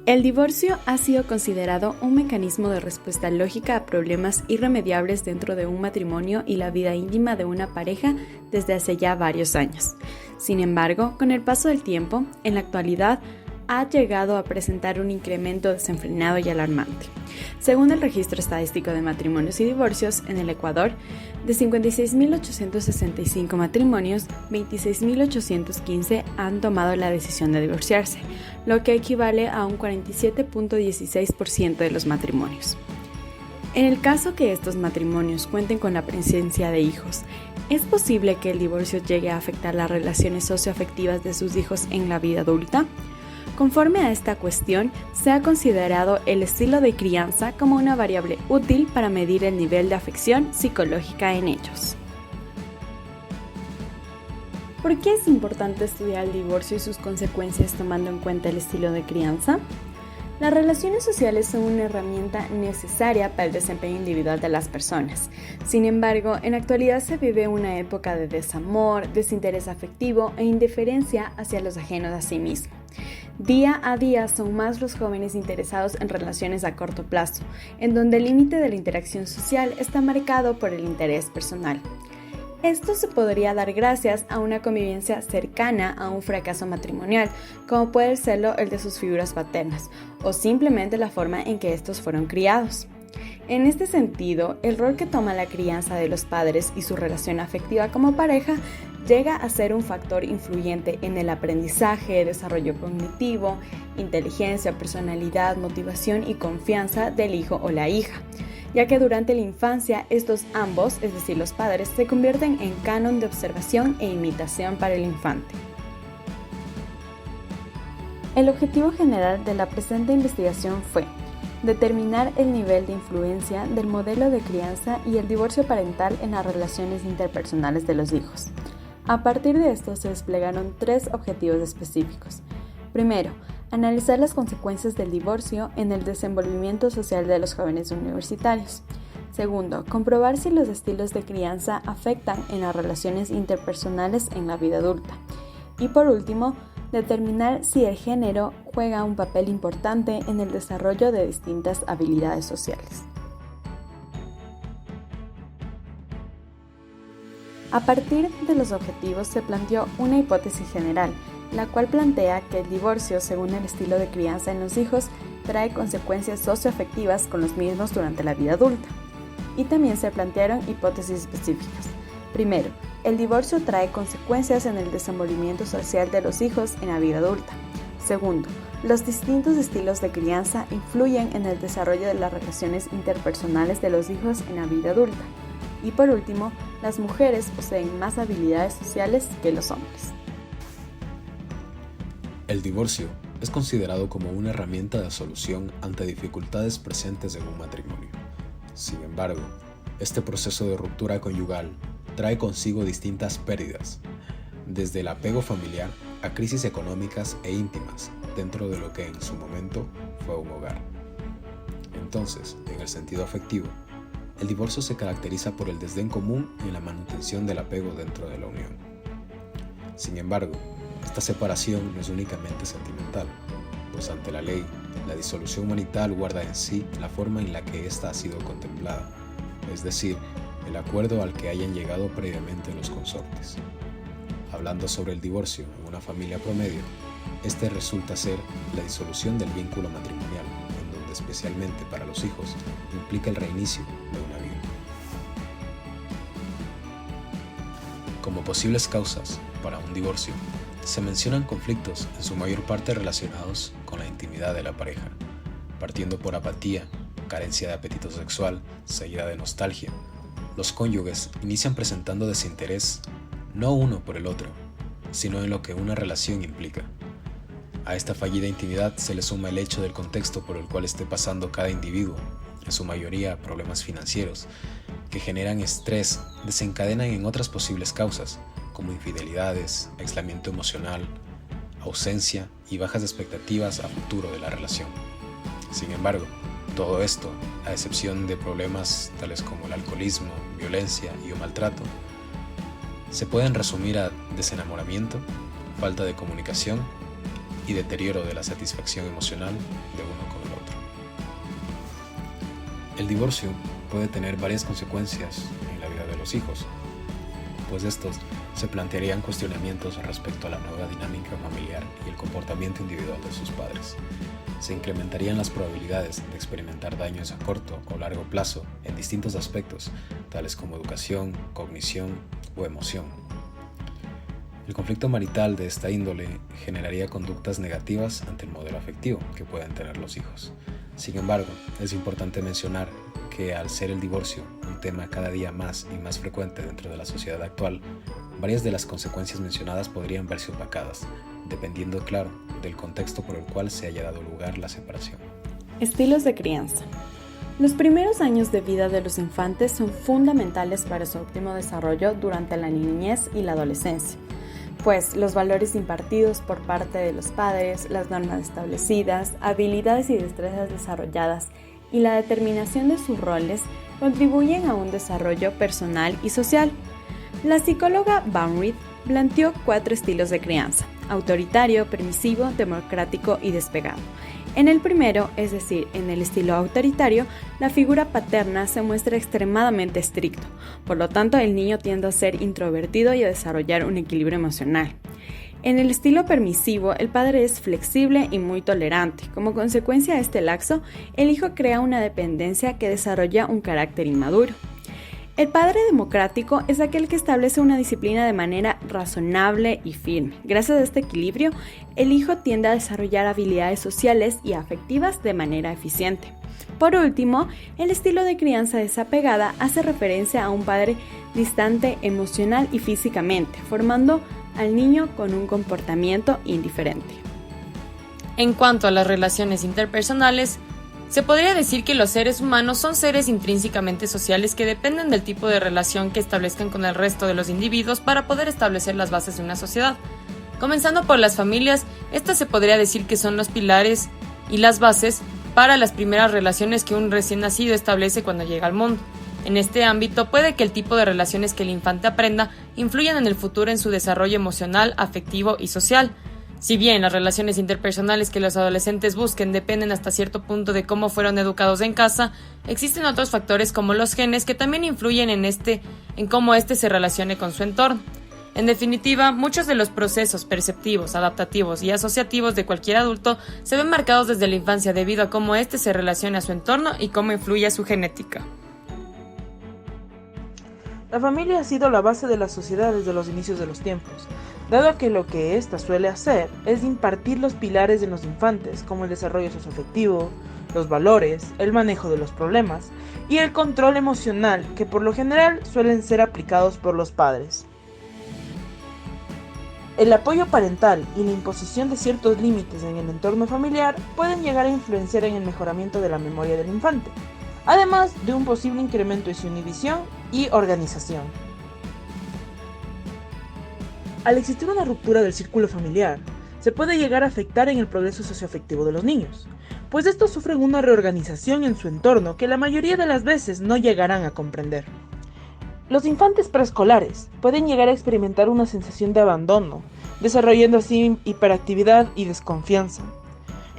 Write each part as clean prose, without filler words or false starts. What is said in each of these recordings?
El divorcio ha sido considerado un mecanismo de respuesta lógica a problemas irremediables dentro de un matrimonio y la vida íntima de una pareja desde hace ya varios años. Sin embargo, con el paso del tiempo, en la actualidad, ha llegado a presentar un incremento desenfrenado y alarmante. Según el Registro Estadístico de Matrimonios y Divorcios, en el Ecuador, de 56.865 matrimonios, 26.815 han tomado la decisión de divorciarse, lo que equivale a un 47.16% de los matrimonios. En el caso que estos matrimonios cuenten con la presencia de hijos, ¿es posible que el divorcio llegue a afectar las relaciones socioafectivas de sus hijos en la vida adulta? Conforme a esta cuestión, se ha considerado el estilo de crianza como una variable útil para medir el nivel de afección psicológica en ellos. ¿Por qué es importante estudiar el divorcio y sus consecuencias tomando en cuenta el estilo de crianza? Las relaciones sociales son una herramienta necesaria para el desempeño individual de las personas. Sin embargo, en la actualidad se vive una época de desamor, desinterés afectivo e indiferencia hacia los ajenos a sí mismos. Día a día son más los jóvenes interesados en relaciones a corto plazo, en donde el límite de la interacción social está marcado por el interés personal. Esto se podría dar gracias a una convivencia cercana a un fracaso matrimonial, como puede serlo el de sus figuras paternas, o simplemente la forma en que estos fueron criados. En este sentido, el rol que toma la crianza de los padres y su relación afectiva como pareja llega a ser un factor influyente en el aprendizaje, desarrollo cognitivo, inteligencia, personalidad, motivación y confianza del hijo o la hija, ya que durante la infancia estos ambos, es decir, los padres, se convierten en canon de observación e imitación para el infante. El objetivo general de la presente investigación fue determinar el nivel de influencia del modelo de crianza y el divorcio parental en las relaciones interpersonales de los hijos. A partir de esto se desplegaron 3 objetivos específicos. Primero, analizar las consecuencias del divorcio en el desenvolvimiento social de los jóvenes universitarios. Segundo, comprobar si los estilos de crianza afectan en las relaciones interpersonales en la vida adulta. Y por último, determinar si el género juega un papel importante en el desarrollo de distintas habilidades sociales. A partir de los objetivos se planteó una hipótesis general, la cual plantea que el divorcio, según el estilo de crianza en los hijos, trae consecuencias socioafectivas con los mismos durante la vida adulta. Y también se plantearon hipótesis específicas. Primero, el divorcio trae consecuencias en el desenvolvimiento social de los hijos en la vida adulta. Segundo, los distintos estilos de crianza influyen en el desarrollo de las relaciones interpersonales de los hijos en la vida adulta. Y por último, las mujeres poseen más habilidades sociales que los hombres. El divorcio es considerado como una herramienta de solución ante dificultades presentes en un matrimonio. Sin embargo, este proceso de ruptura conyugal trae consigo distintas pérdidas, desde el apego familiar a crisis económicas e íntimas dentro de lo que en su momento fue un hogar. Entonces, en el sentido afectivo, el divorcio se caracteriza por el desdén común y la manutención del apego dentro de la unión. Sin embargo, esta separación no es únicamente sentimental, pues ante la ley, la disolución marital guarda en sí la forma en la que ésta ha sido contemplada, es decir, el acuerdo al que hayan llegado previamente los consortes. Hablando sobre el divorcio en una familia promedio, este resulta ser la disolución del vínculo matrimonial, en donde especialmente para los hijos implica el reinicio de una vida. Como posibles causas para un divorcio, se mencionan conflictos en su mayor parte relacionados con la intimidad de la pareja, partiendo por apatía, carencia de apetito sexual, seguida de nostalgia. Los cónyuges inician presentando desinterés, no uno por el otro, sino en lo que una relación implica. A esta fallida intimidad se le suma el hecho del contexto por el cual esté pasando cada individuo, en su mayoría problemas financieros, que generan estrés, desencadenan en otras posibles causas, como infidelidades, aislamiento emocional, ausencia y bajas expectativas a futuro de la relación. Sin embargo, todo esto, a excepción de problemas tales como el alcoholismo, violencia y o maltrato, se pueden resumir a desenamoramiento, falta de comunicación y deterioro de la satisfacción emocional de uno con el otro. El divorcio puede tener varias consecuencias en la vida de los hijos, pues estos se plantearían cuestionamientos respecto a la nueva dinámica familiar y el comportamiento individual de sus padres. Se incrementarían las probabilidades de experimentar daños a corto o largo plazo en distintos aspectos, tales como educación, cognición o emoción. El conflicto marital de esta índole generaría conductas negativas ante el modelo afectivo que pueden tener los hijos. Sin embargo, es importante mencionar que al ser el divorcio un tema cada día más y más frecuente dentro de la sociedad actual, varias de las consecuencias mencionadas podrían verse opacadas, dependiendo, claro, del contexto por el cual se haya dado lugar la separación. Estilos de crianza. Los primeros años de vida de los infantes son fundamentales para su óptimo desarrollo durante la niñez y la adolescencia, pues los valores impartidos por parte de los padres, las normas establecidas, habilidades y destrezas desarrolladas y la determinación de sus roles contribuyen a un desarrollo personal y social. La psicóloga Van Reed planteó 4 estilos de crianza: autoritario, permisivo, democrático y despegado. En el primero, es decir, en el estilo autoritario, la figura paterna se muestra extremadamente estricto, por lo tanto el niño tiende a ser introvertido y a desarrollar un equilibrio emocional. En el estilo permisivo, el padre es flexible y muy tolerante. Como consecuencia de este laxo, el hijo crea una dependencia que desarrolla un carácter inmaduro. El padre democrático es aquel que establece una disciplina de manera razonable y firme. Gracias a este equilibrio, el hijo tiende a desarrollar habilidades sociales y afectivas de manera eficiente. Por último, el estilo de crianza desapegada hace referencia a un padre distante emocional y físicamente, formando al niño con un comportamiento indiferente. En cuanto a las relaciones interpersonales, se podría decir que los seres humanos son seres intrínsecamente sociales que dependen del tipo de relación que establezcan con el resto de los individuos para poder establecer las bases de una sociedad. Comenzando por las familias, estas se podría decir que son los pilares y las bases para las primeras relaciones que un recién nacido establece cuando llega al mundo. En este ámbito puede que el tipo de relaciones que el infante aprenda influyan en el futuro en su desarrollo emocional, afectivo y social. Si bien las relaciones interpersonales que los adolescentes busquen dependen hasta cierto punto de cómo fueron educados en casa, existen otros factores como los genes que también influyen en cómo éste se relacione con su entorno. En definitiva, muchos de los procesos perceptivos, adaptativos y asociativos de cualquier adulto se ven marcados desde la infancia debido a cómo éste se relaciona a su entorno y cómo influye a su genética. La familia ha sido la base de la sociedad desde los inicios de los tiempos, dado que lo que ésta suele hacer es impartir los pilares en los infantes, como el desarrollo socioafectivo, los valores, el manejo de los problemas y el control emocional, que por lo general suelen ser aplicados por los padres. El apoyo parental y la imposición de ciertos límites en el entorno familiar pueden llegar a influenciar en el mejoramiento de la memoria del infante, además de un posible incremento de su inhibición y organización. Al existir una ruptura del círculo familiar, se puede llegar a afectar en el progreso socioafectivo de los niños, pues estos sufren una reorganización en su entorno que la mayoría de las veces no llegarán a comprender. Los infantes preescolares pueden llegar a experimentar una sensación de abandono, desarrollando así hiperactividad y desconfianza.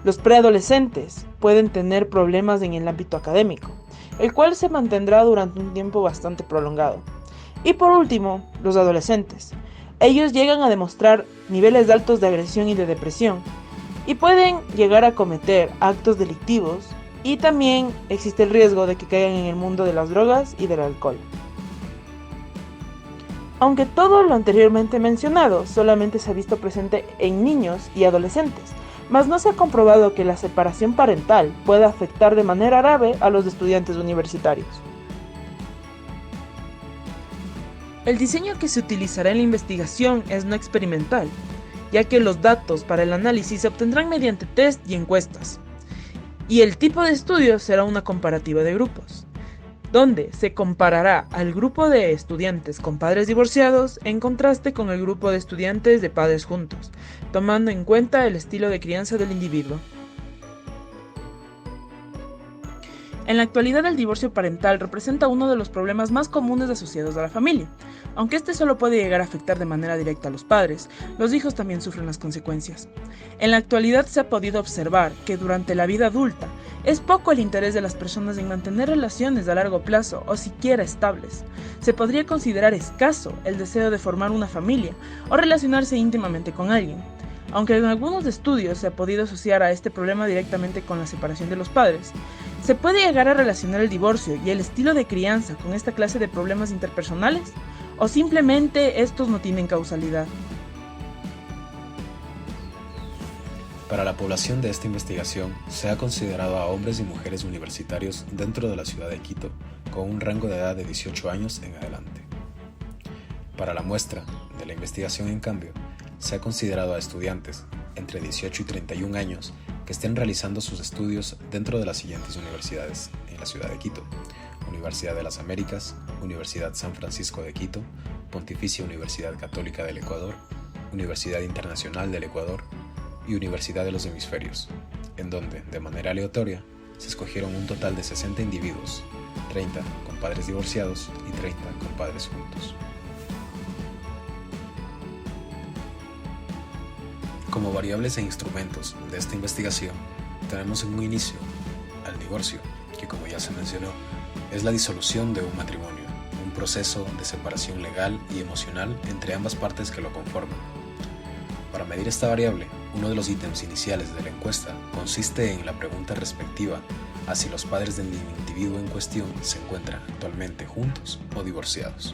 Los preadolescentes pueden tener problemas en el ámbito académico, el cual se mantendrá durante un tiempo bastante prolongado. Y por último, los adolescentes. Ellos llegan a demostrar niveles altos de agresión y de depresión, y pueden llegar a cometer actos delictivos, y también existe el riesgo de que caigan en el mundo de las drogas y del alcohol. Aunque todo lo anteriormente mencionado solamente se ha visto presente en niños y adolescentes, mas no se ha comprobado que la separación parental pueda afectar de manera grave a los estudiantes universitarios. El diseño que se utilizará en la investigación es no experimental, ya que los datos para el análisis se obtendrán mediante test y encuestas, y el tipo de estudio será una comparativa de grupos, donde se comparará al grupo de estudiantes con padres divorciados en contraste con el grupo de estudiantes de padres juntos, tomando en cuenta el estilo de crianza del individuo. En la actualidad, el divorcio parental representa uno de los problemas más comunes asociados a la familia. Aunque este solo puede llegar a afectar de manera directa a los padres, los hijos también sufren las consecuencias. En la actualidad se ha podido observar que durante la vida adulta es poco el interés de las personas en mantener relaciones a largo plazo o siquiera estables. Se podría considerar escaso el deseo de formar una familia o relacionarse íntimamente con alguien. Aunque en algunos estudios se ha podido asociar a este problema directamente con la separación de los padres, ¿se puede llegar a relacionar el divorcio y el estilo de crianza con esta clase de problemas interpersonales? ¿O simplemente estos no tienen causalidad? Para la población de esta investigación, se ha considerado a hombres y mujeres universitarios dentro de la ciudad de Quito, con un rango de edad de 18 años en adelante. Para la muestra de la investigación, en cambio, se ha considerado a estudiantes entre 18 y 31 años que estén realizando sus estudios dentro de las siguientes universidades en la ciudad de Quito: Universidad de las Américas, Universidad San Francisco de Quito, Pontificia Universidad Católica del Ecuador, Universidad Internacional del Ecuador y Universidad de los Hemisferios, en donde, de manera aleatoria, se escogieron un total de 60 individuos, 30 con padres divorciados y 30 con padres juntos. Como variables e instrumentos de esta investigación, tenemos en un inicio al divorcio, que, como ya se mencionó, es la disolución de un matrimonio, un proceso de separación legal y emocional entre ambas partes que lo conforman. Para medir esta variable, uno de los ítems iniciales de la encuesta consiste en la pregunta respectiva a si los padres del individuo en cuestión se encuentran actualmente juntos o divorciados.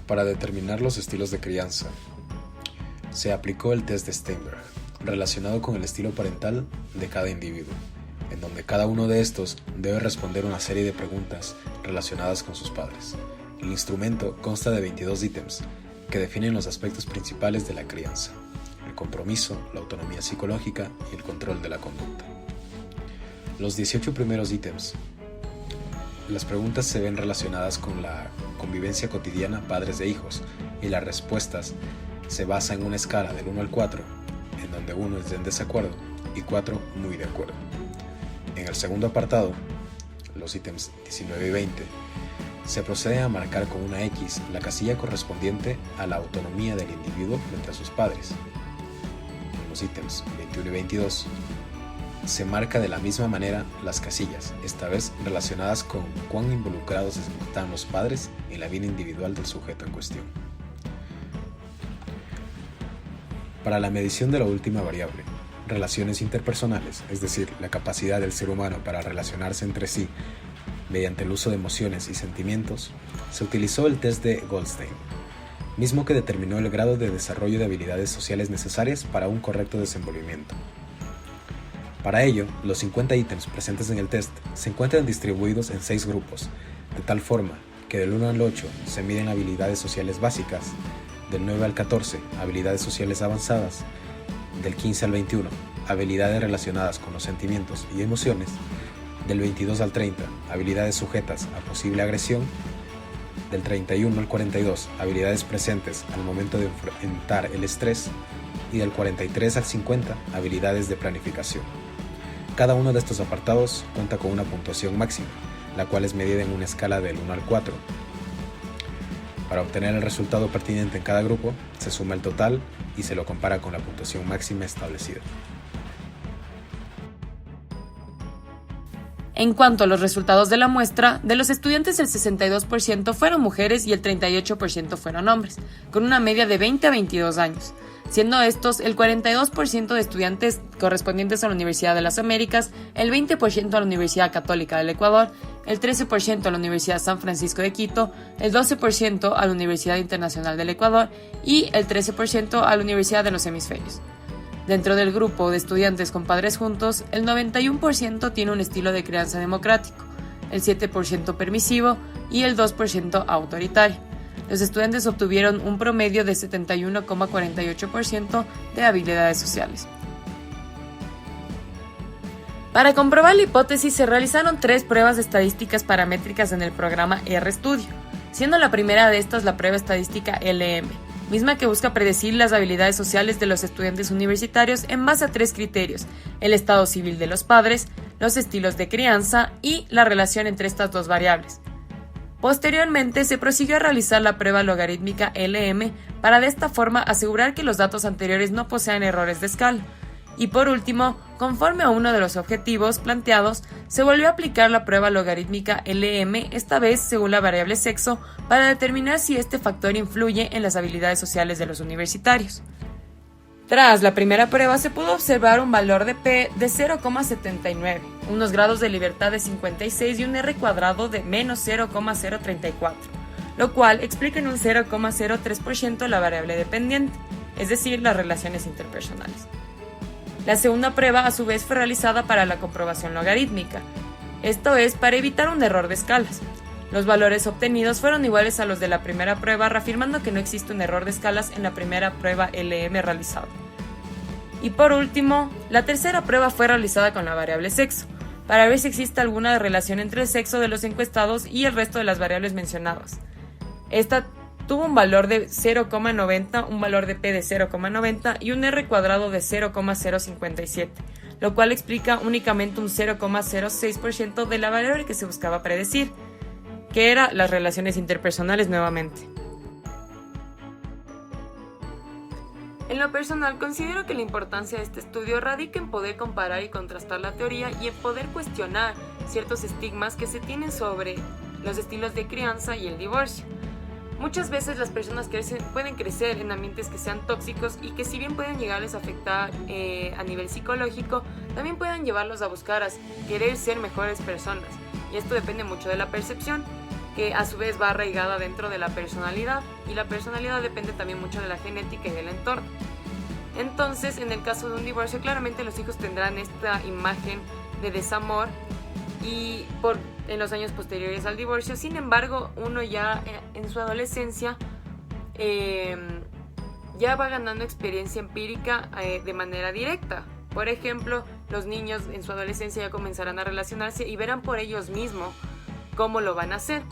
Para determinar los estilos de crianza, se aplicó el test de Steinberg, relacionado con el estilo parental de cada individuo, en donde cada uno de estos debe responder una serie de preguntas relacionadas con sus padres. El instrumento consta de 22 ítems que definen los aspectos principales de la crianza: el compromiso, la autonomía psicológica y el control de la conducta. Los 18 primeros ítems. Las preguntas se ven relacionadas con la convivencia cotidiana padres e hijos, y las respuestas se basa en una escala del 1 al 4, en donde 1 es en desacuerdo y 4 muy de acuerdo. En el segundo apartado, los ítems 19 y 20, se procede a marcar con una X la casilla correspondiente a la autonomía del individuo frente a sus padres. En los ítems 21 y 22, se marca de la misma manera las casillas, esta vez relacionadas con cuán involucrados están los padres en la vida individual del sujeto en cuestión. Para la medición de la última variable, relaciones interpersonales, es decir, la capacidad del ser humano para relacionarse entre sí mediante el uso de emociones y sentimientos, se utilizó el test de Goldstein, mismo que determinó el grado de desarrollo de habilidades sociales necesarias para un correcto desenvolvimiento. Para ello, los 50 ítems presentes en el test se encuentran distribuidos en 6 grupos, de tal forma que del 1 al 8 se miden habilidades sociales básicas, del 9 al 14 habilidades sociales avanzadas, del 15 al 21 habilidades relacionadas con los sentimientos y emociones, del 22 al 30 habilidades sujetas a posible agresión, del 31 al 42 habilidades presentes al momento de enfrentar el estrés, y del 43 al 50 habilidades de planificación. Cada uno de estos apartados cuenta con una puntuación máxima, la cual es medida en una escala del 1 al 4. Para obtener el resultado pertinente en cada grupo, se suma el total y se lo compara con la puntuación máxima establecida. En cuanto a los resultados de la muestra, de los estudiantes el 62% fueron mujeres y el 38% fueron hombres, con una media de 20 a 22 años, siendo estos el 42% de estudiantes correspondientes a la Universidad de las Américas, el 20% a la Universidad Católica del Ecuador, el 13% a la Universidad San Francisco de Quito, el 12% a la Universidad Internacional del Ecuador y el 13% a la Universidad de los Hemisferios. Dentro del grupo de estudiantes con padres juntos, el 91% tiene un estilo de crianza democrático, el 7% permisivo y el 2% autoritario. Los estudiantes obtuvieron un promedio de 71,48% de habilidades sociales. Para comprobar la hipótesis se realizaron 3 pruebas estadísticas paramétricas en el programa RStudio, siendo la primera de estas la prueba estadística LM, misma que busca predecir las habilidades sociales de los estudiantes universitarios en base a 3 criterios: el estado civil de los padres, los estilos de crianza y la relación entre estas dos variables. Posteriormente, se prosiguió a realizar la prueba logarítmica LM para de esta forma asegurar que los datos anteriores no posean errores de escala. Y por último, conforme a uno de los objetivos planteados, se volvió a aplicar la prueba logarítmica LM, esta vez según la variable sexo, para determinar si este factor influye en las habilidades sociales de los universitarios. Tras la primera prueba se pudo observar un valor de P de 0,79, unos grados de libertad de 56 y un R cuadrado de menos 0,034, lo cual explica en un 0,03% la variable dependiente, es decir, las relaciones interpersonales. La segunda prueba a su vez fue realizada para la comprobación logarítmica, esto es para evitar un error de escalas. Los valores obtenidos fueron iguales a los de la primera prueba, reafirmando que no existe un error de escalas en la primera prueba LM realizada. Y por último, la tercera prueba fue realizada con la variable sexo, para ver si existe alguna relación entre el sexo de los encuestados y el resto de las variables mencionadas. Esta tuvo un valor de 0,90, un valor de P de 0,90 y un R cuadrado de 0,057, lo cual explica únicamente un 0,06% de la variable que se buscaba predecir, que era las relaciones interpersonales nuevamente. En lo personal, considero que la importancia de este estudio radica en poder comparar y contrastar la teoría y en poder cuestionar ciertos estigmas que se tienen sobre los estilos de crianza y el divorcio. Muchas veces las personas pueden crecer en ambientes que sean tóxicos y que si bien pueden llegarles a afectar a nivel psicológico, también pueden llevarlos a buscar a querer ser mejores personas. Y esto depende mucho de la percepción, que a su vez va arraigada dentro de la personalidad, y la personalidad depende también mucho de la genética y del entorno. Entonces, en el caso de un divorcio, claramente los hijos tendrán esta imagen de desamor en los años posteriores al divorcio. Sin embargo, uno ya en su adolescencia ya va ganando experiencia empírica de manera directa. Por ejemplo, los niños en su adolescencia ya comenzarán a relacionarse y verán por ellos mismos cómo lo van a hacer.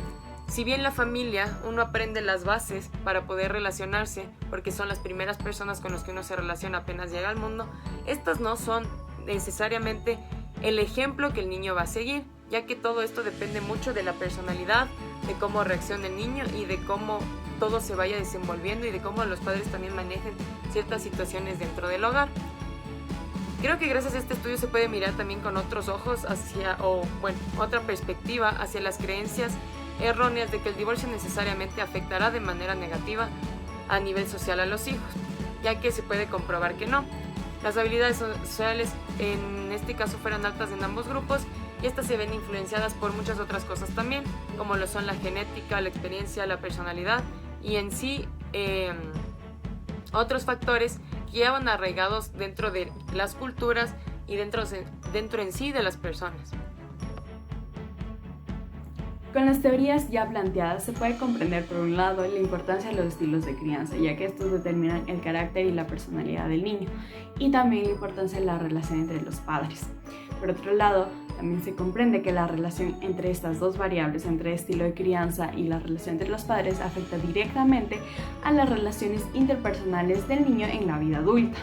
Si bien la familia, uno aprende las bases para poder relacionarse, porque son las primeras personas con las que uno se relaciona apenas llega al mundo, estas no son necesariamente el ejemplo que el niño va a seguir, ya que todo esto depende mucho de la personalidad, de cómo reacciona el niño y de cómo todo se vaya desenvolviendo y de cómo los padres también manejen ciertas situaciones dentro del hogar. Creo que gracias a este estudio se puede mirar también con otros ojos otra perspectiva hacia las creencias erróneas de que el divorcio necesariamente afectará de manera negativa a nivel social a los hijos, ya que se puede comprobar que no. Las habilidades sociales en este caso fueron altas en ambos grupos y estas se ven influenciadas por muchas otras cosas también, como lo son la genética, la experiencia, la personalidad y en sí otros factores que ya van arraigados dentro de las culturas y dentro en sí de las personas. Con las teorías ya planteadas se puede comprender por un lado la importancia de los estilos de crianza, ya que estos determinan el carácter y la personalidad del niño, y también la importancia de la relación entre los padres. Por otro lado, también se comprende que la relación entre estas dos variables, entre estilo de crianza y la relación entre los padres, afecta directamente a las relaciones interpersonales del niño en la vida adulta.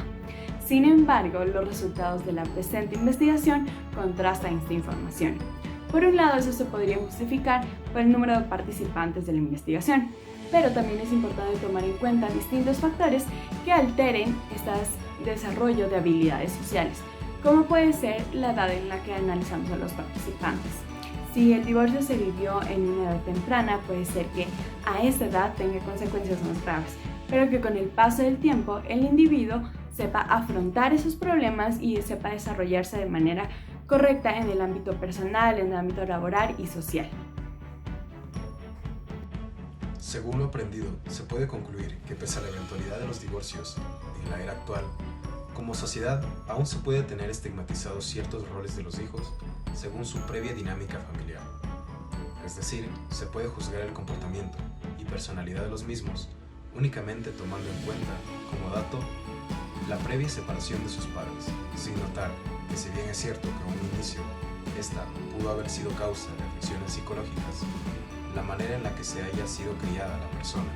Sin embargo, los resultados de la presente investigación contrastan esta información. Por un lado, eso se podría justificar por el número de participantes de la investigación, pero también es importante tomar en cuenta distintos factores que alteren este desarrollo de habilidades sociales, como puede ser la edad en la que analizamos a los participantes. Si el divorcio se vivió en una edad temprana, puede ser que a esa edad tenga consecuencias más graves, pero que con el paso del tiempo el individuo sepa afrontar esos problemas y sepa desarrollarse de manera correcta en el ámbito personal, en el ámbito laboral y social. Según lo aprendido, se puede concluir que pese a la eventualidad de los divorcios en la era actual, como sociedad aún se puede tener estigmatizados ciertos roles de los hijos según su previa dinámica familiar. Es decir, se puede juzgar el comportamiento y personalidad de los mismos únicamente tomando en cuenta, como dato, la previa separación de sus padres, sin notar que si bien es cierto que a un inicio esta pudo haber sido causa de afecciones psicológicas, la manera en la que se haya sido criada la persona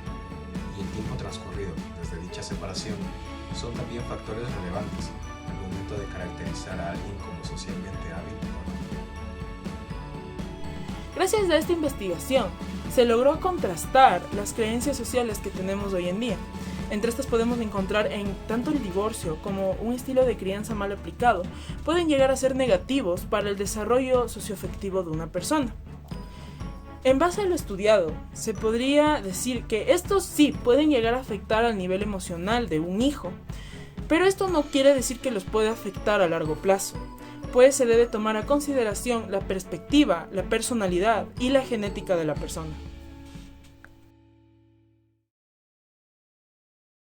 y el tiempo transcurrido desde dicha separación son también factores relevantes al momento de caracterizar a alguien como socialmente hábil o no. Gracias a esta investigación, se logró contrastar las creencias sociales que tenemos hoy en día. Entre estas podemos encontrar en tanto el divorcio como un estilo de crianza mal aplicado pueden llegar a ser negativos para el desarrollo socioafectivo de una persona. En base a lo estudiado, se podría decir que estos sí pueden llegar a afectar al nivel emocional de un hijo, pero esto no quiere decir que los pueda afectar a largo plazo, pues se debe tomar a consideración la perspectiva, la personalidad y la genética de la persona.